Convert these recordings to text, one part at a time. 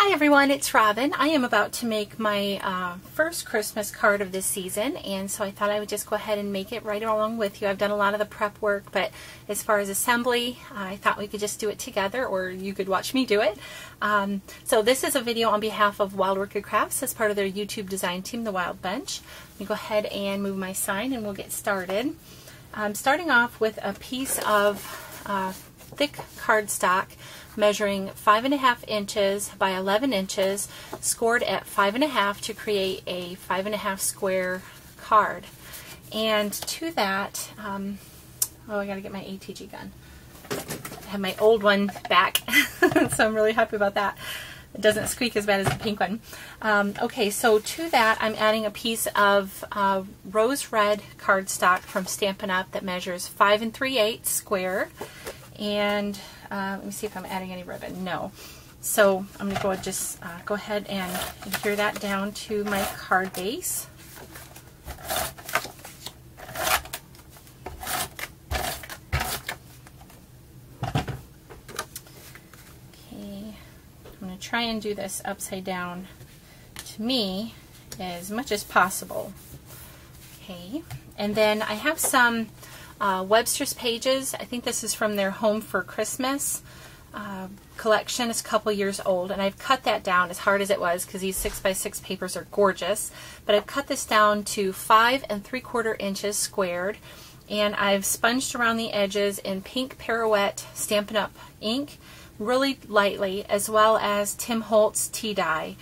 Hi everyone, it's Robin. I am about to make my first Christmas card of this season, and so I thought I would just go ahead and make it right along with you. I've done a lot of the prep work, but as far as assembly, I thought we could just do it together, or you could watch me do it. So this is a video on behalf of Wild Orchid Crafts as part of their YouTube design team, the Wild Bunch. Let me go ahead and move my sign and we'll get started. I'm starting off with a piece of thick cardstock measuring 5.5 inches by 11 inches, scored at 5.5 to create a 5.5 square card. And to that, oh, I gotta get my ATG gun. I have my old one back, so I'm really happy about that. It doesn't squeak as bad as the pink one. Okay, so to that I'm adding a piece of rose red cardstock from Stampin' Up! That measures 5 3/8 square. And let me see if I'm adding any ribbon. No. So I'm going to go ahead and adhere that down to my card base. Okay. I'm going to try and do this upside down to me as much as possible. Okay. And then I have some Webster's pages. I think this is from their Home for Christmas collection. It's a couple years old, and I've cut that down as hard as it was because these 6x6 papers are gorgeous. But I've cut this down to 5 3/4 inches squared, and I've sponged around the edges in pink Pirouette Stampin' Up! Ink really lightly, as well as Tim Holtz tea dye.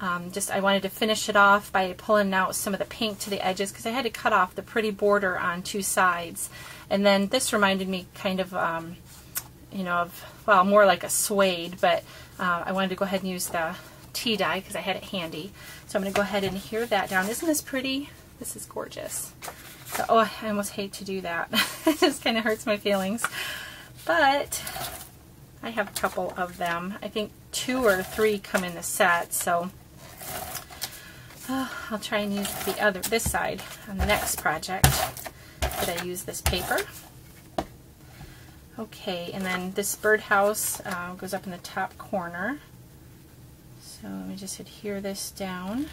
I wanted to finish it off by pulling out some of the pink to the edges because I had to cut off the pretty border on two sides. And then this reminded me kind of, well, more like a suede, but I wanted to go ahead and use the tea dye because I had it handy. So I'm going to go ahead and adhere that down. Isn't this pretty? This is gorgeous. So, oh, I almost hate to do that. It just kind of hurts my feelings. But I have a couple of them. I think 2 or 3 come in the set, so I'll try and use this side on the next project that I use this paper. Okay, and then this birdhouse goes up in the top corner. So let me just adhere this down.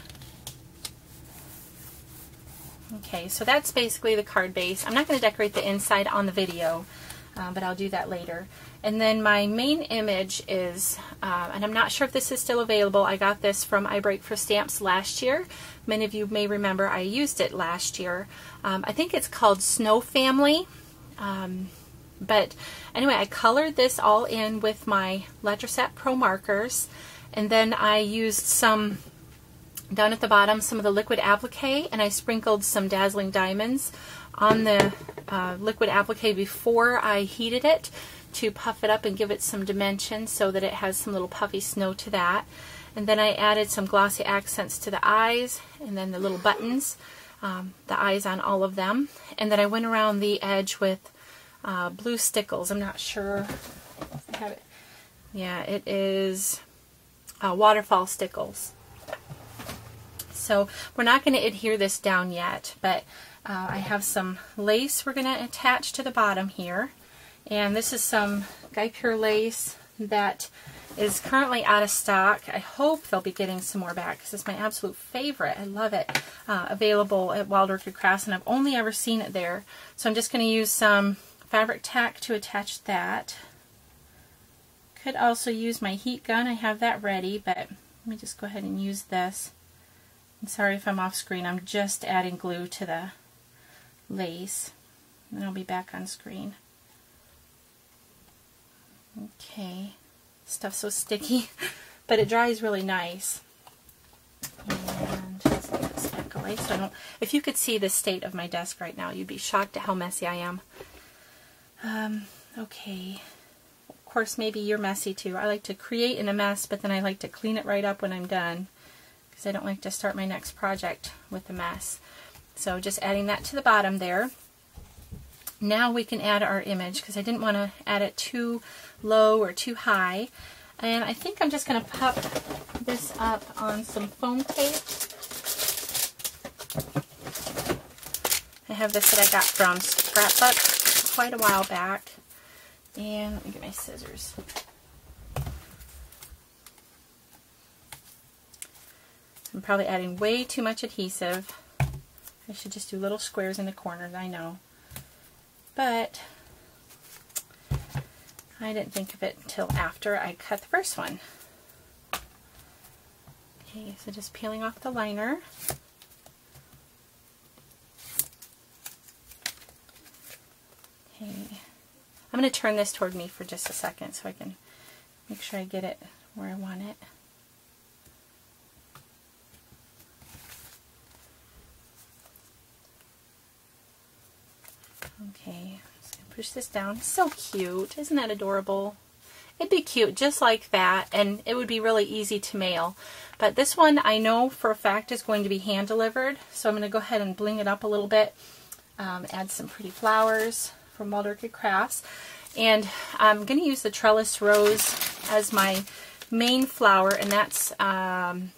Okay, so that's basically the card base. I'm not going to decorate the inside on the video, but I'll do that later. And then my main image is, and I'm not sure if this is still available, I got this from I Break for Stamps last year. Many of you may remember I used it last year. I think it's called Snow Family. But anyway, I colored this all in with my Letraset Promarkers, and then I used some, down at the bottom, some of the liquid applique, and I sprinkled some Dazzling Diamonds on the liquid applique before I heated it to puff it up and give it some dimension so that it has some little puffy snow to that. And then I added some Glossy Accents to the eyes, and then the little buttons, the eyes on all of them. And then I went around the edge with blue stickles. I'm not sure if I have it. Yeah, it is Waterfall Stickles. So we're not going to adhere this down yet, but I have some lace we're going to attach to the bottom here. And this is some Guy Pure lace that is currently out of stock. I hope they'll be getting some more back because it's my absolute favorite. I love it. Available at Wild Orchid Crafts, and I've only ever seen it there. So I'm just going to use some fabric tack to attach that. Could also use my heat gun. I have that ready, but let me just go ahead and use this. I'm sorry if I'm off screen. I'm just adding glue to the lace, and I'll be back on screen. Okay, stuff's so sticky, but it dries really nice. And just get this back away so I don't. If you could see the state of my desk right now, you'd be shocked at how messy I am. Okay, of course maybe you're messy too. I like to create in a mess, but then I like to clean it right up when I'm done because I don't like to start my next project with a mess. So just adding that to the bottom there. Now we can add our image because I didn't want to add it too low or too high. And I think I'm just going to pop this up on some foam tape. I have this that I got from Scrapbook quite a while back. And let me get my scissors. I'm probably adding way too much adhesive. I should just do little squares in the corners, I know. But I didn't think of it until after I cut the first one. Okay, so just peeling off the liner. Okay, I'm going to turn this toward me for just a second so I can make sure I get it where I want it. Okay, just gonna push this down. So cute. Isn't that adorable? It'd be cute just like that, and it would be really easy to mail. But this one I know for a fact is going to be hand delivered, so I'm going to go ahead and bling it up a little bit. Add some pretty flowers from Wild Orchid Crafts. And I'm going to use the Trellis Rose as my main flower, and that's 1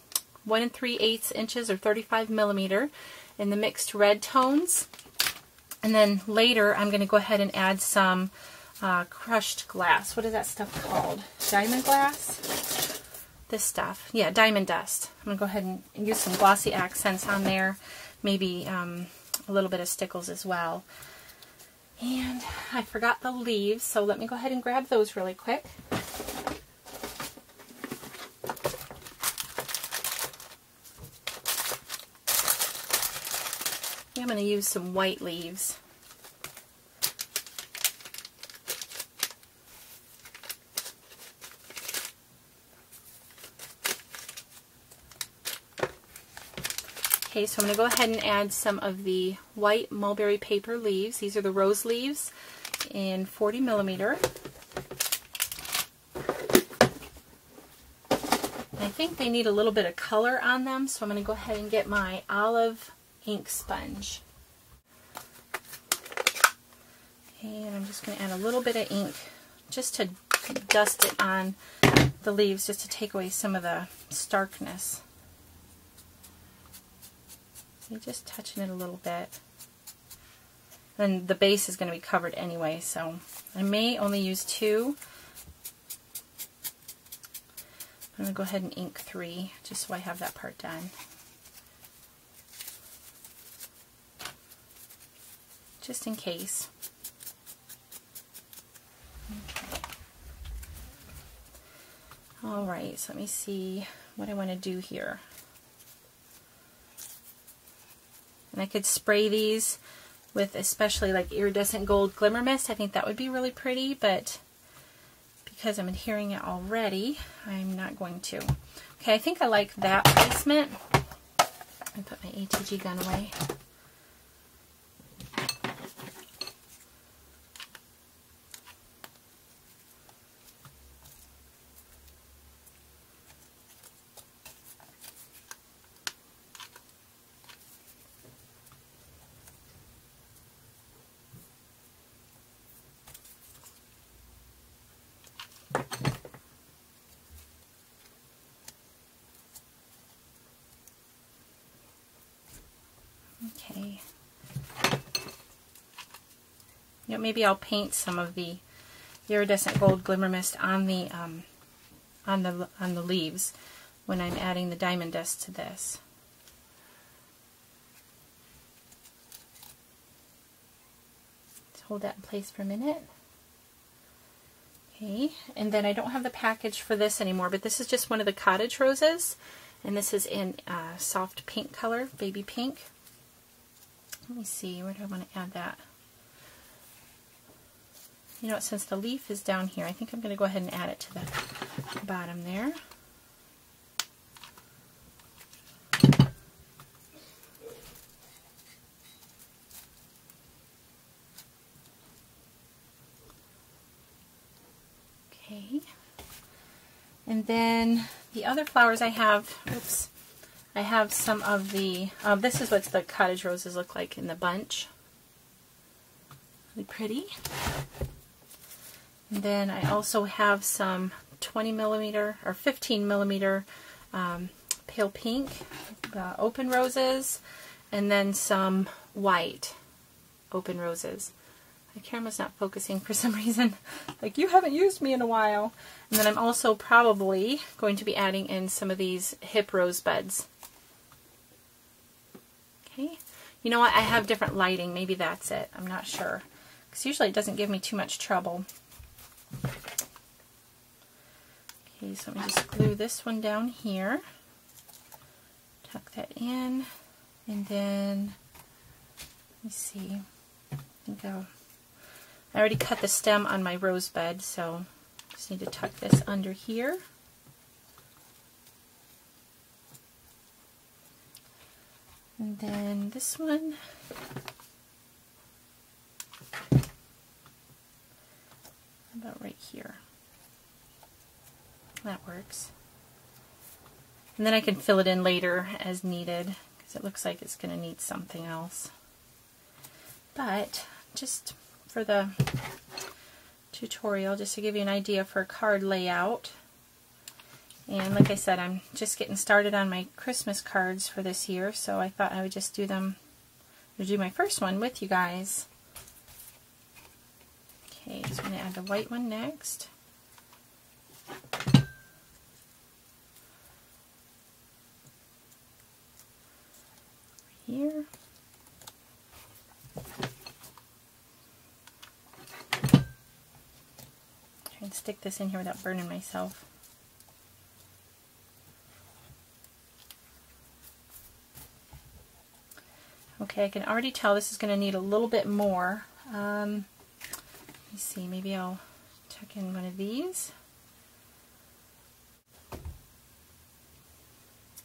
3/8 inches or 35 millimeter in the mixed red tones. And then later I'm going to go ahead and add some crushed glass. What is that stuff called? Diamond glass? This stuff. Yeah, diamond dust. I'm going to go ahead and use some Glossy Accents on there. Maybe a little bit of Stickles as well. And I forgot the leaves, so let me go ahead and grab those really quick. I'm going to use some white leaves. Okay, so I'm going to go ahead and add some of the white mulberry paper leaves. These are the rose leaves in 40 millimeter. I think they need a little bit of color on them, so I'm going to go ahead and get my olive ink sponge. Okay, and I'm just going to add a little bit of ink just to dust it on the leaves, just to take away some of the starkness. So just touching it a little bit. And the base is going to be covered anyway, so I may only use 2. I'm going to go ahead and ink 3, just so I have that part done. Just in case. Okay. Alright, so let me see what I want to do here. And I could spray these with especially like iridescent gold glimmer mist. I think that would be really pretty, but because I'm adhering it already, I'm not going to. Okay, I think I like that placement. I put my ATG gun away. Okay. You know, maybe I'll paint some of the iridescent gold glimmer mist on the leaves when I'm adding the diamond dust to this. Let's hold that in place for a minute. Okay, and then I don't have the package for this anymore, but this is just one of the cottage roses, and this is in soft pink color, baby pink. Let me see, where do I want to add that? You know what, since the leaf is down here, I think I'm going to go ahead and add it to the bottom there. Okay. And then the other flowers I have, oops, I have some of the, this is what the cottage roses look like in the bunch. Really pretty. And then I also have some 20 millimeter or 15 millimeter pale pink open roses, and then some white open roses. The camera's not focusing for some reason. Like, you haven't used me in a while. And then I'm also probably going to be adding in some of these hip rosebuds. Okay. You know what? I have different lighting. Maybe that's it. I'm not sure. Because usually it doesn't give me too much trouble. Okay, so let me just glue this one down here. Tuck that in. And then, let me see. I think I already cut the stem on my rose bud, so I just need to tuck this under here. And then this one, about right here. That works. And then I can fill it in later as needed, because it looks like it's going to need something else. But just for the tutorial, just to give you an idea for a card layout. And like I said, I'm just getting started on my Christmas cards for this year, so I thought I would just do my first one with you guys. Okay, so I'm going to add the white one next. Here. Try and stick this in here without burning myself. Okay, I can already tell this is going to need a little bit more. Let me see, maybe I'll tuck in one of these.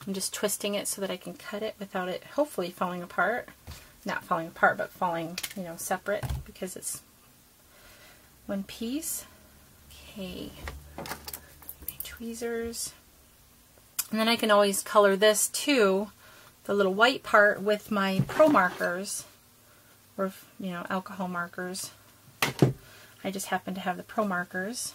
I'm just twisting it so that I can cut it without it hopefully falling apart. Not falling apart, but falling, you know, separate, because it's one piece. Okay, my tweezers. And then I can always color this too, the little white part, with my Pro markers, or, you know, alcohol markers. I just happen to have the Pro markers.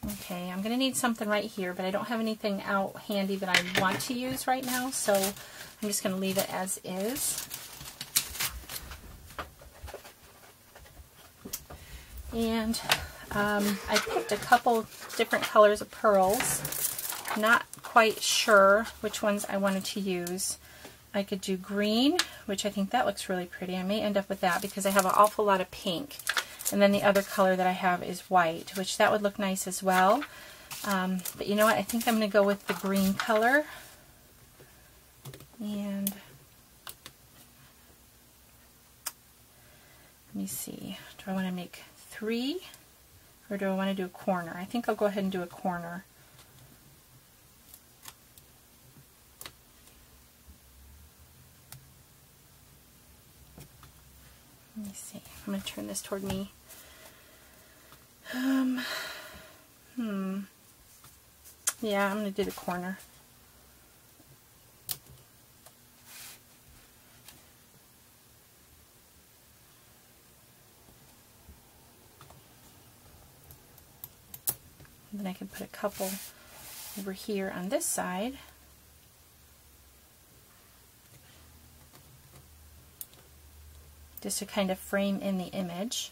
Okay, I'm going to need something right here, but I don't have anything out handy that I want to use right now, so I'm just going to leave it as is. And I picked a couple different colors of pearls. Not quite sure which ones I wanted to use. I could do green, which I think that looks really pretty. I may end up with that because I have an awful lot of pink. And then the other color that I have is white, which that would look nice as well. But you know what? I think I'm going to go with the green color. And let me see. Do I want to make 3? Or do I want to do a corner? I think I'll go ahead and do a corner. Let me see. I'm going to turn this toward me. Yeah, I'm going to do the corner. And then I can put a couple over here on this side. Just to kind of frame in the image.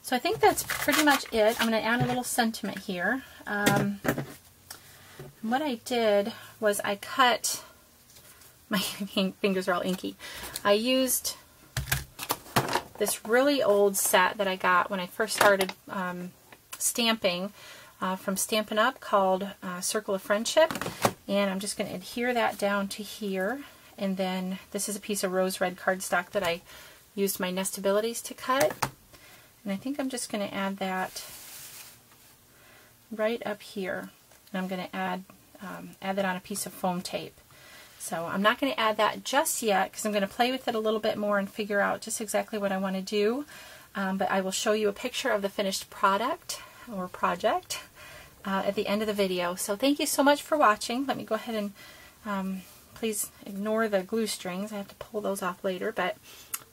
So I think that's pretty much it. I'm going to add a little sentiment here. What I did was I cut, my fingers are all inky, I used this really old set that I got when I first started stamping from Stampin' Up! Called Circle of Friendship. And I'm just going to adhere that down to here. And then this is a piece of rose red cardstock that I used my Nestabilities to cut. And I think I'm just going to add that right up here. And I'm going to add that on a piece of foam tape. So I'm not going to add that just yet because I'm going to play with it a little bit more and figure out just exactly what I want to do. But I will show you a picture of the finished product or project at the end of the video. So thank you so much for watching. Let me go ahead and please ignore the glue strings. I have to pull those off later. But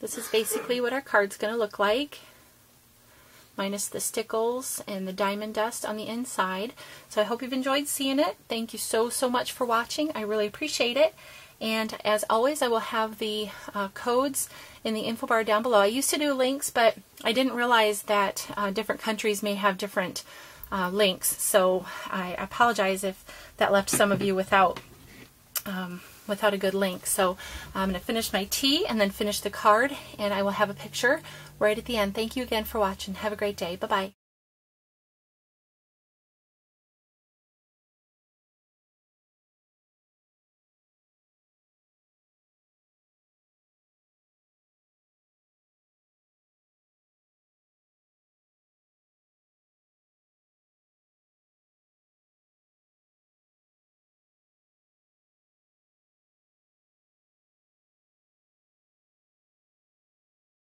this is basically what our card's going to look like, minus the stickles and the diamond dust on the inside. So I hope you've enjoyed seeing it. Thank you so much for watching. I really appreciate it. And as always, I will have the codes in the info bar down below. I used to do links, but I didn't realize that different countries may have different links. So I apologize if that left some of you without a good link. So I'm going to finish my tea and then finish the card, and I will have a picture right at the end. Thank you again for watching. Have a great day. Bye-bye.